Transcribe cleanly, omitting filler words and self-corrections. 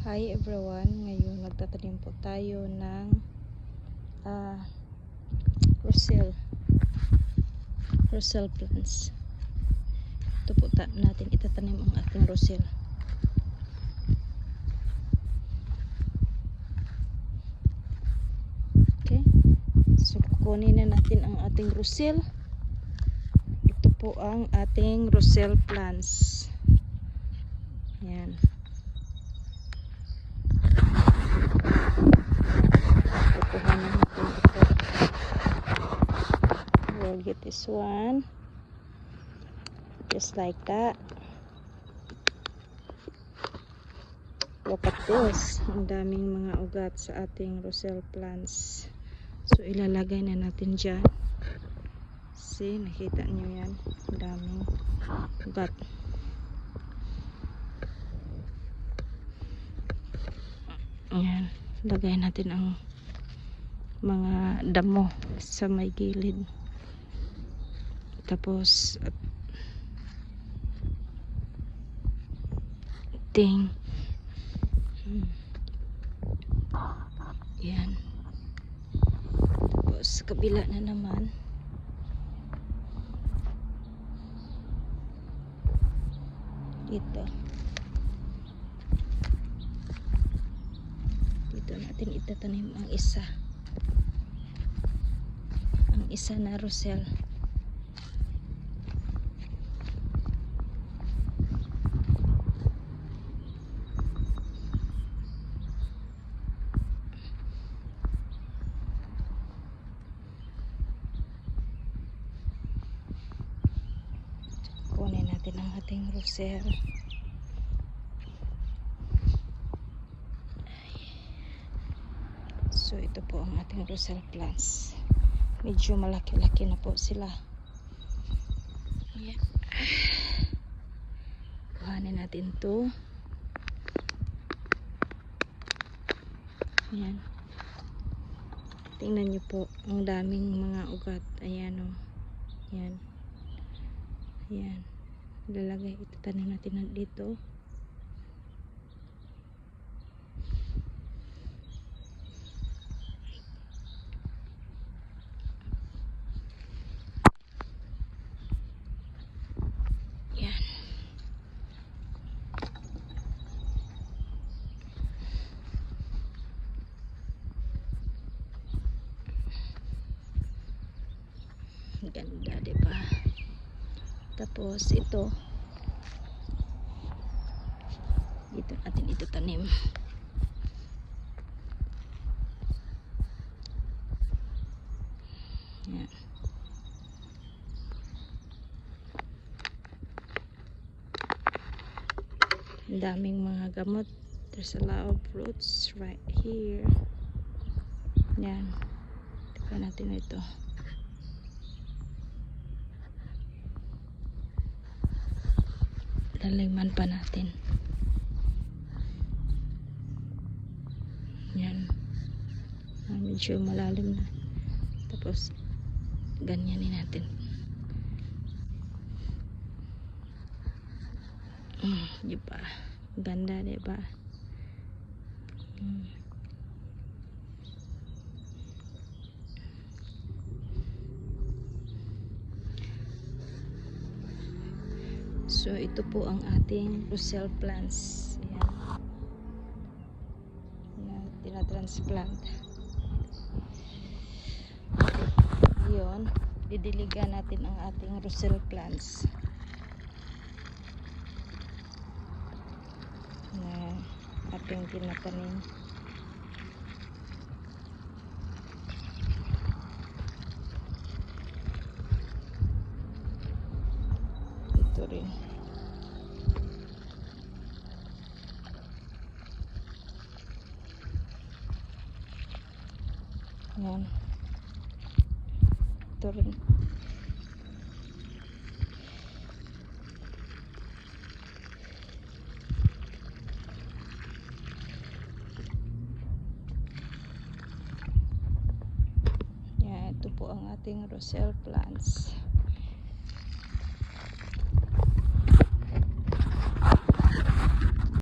Hi everyone, ngayon magtatanim po tayo ng Roselle plants. Ito po natin itatanim ang ating Roselle. Okay, so kukunin na natin ang ating Roselle. Ito po ang ating Roselle plants. Yan. We'll get this one just like that. Look at this, ang daming mga ugat sa ating Roselle plants. So ilalagay na natin dyan. See, nakita nyo yan, ang daming ugat. Ayan, lagay natin ang mga damo sa may gilid. Tapos yan. Tapos sa kabila na naman dito natin itatanim ang isa na Roselle. Kunin natin ang ating Roselle. So ito po ang ating Roselle plants. Medyo malaki-laki na po sila. Ayan. Kuhanin natin to. Ayan. Tingnan nyo po, ang daming mga ugat. Ayan o. Ayan. Ayan. Lalagay, itatanim natin dito. Ayan. Ganda, diba? Tapos ito dito natin ito tanim. Yan. Ang daming mga gamot. There's a lot of fruits right here. Yan. Tignan natin ito. Laliman pa natin. Yan. Medyo malalim na. Tapos ganyanin natin. Diba? Ganda, diba? So ito po ang ating Roselle plants. Ayan. Tinatransplant. Yun. Didiligan natin ang ating Roselle plants. Na ating tinatanim. Ito rin. Yan. Ito rin. Yan. Ito po ang ating Roselle plants.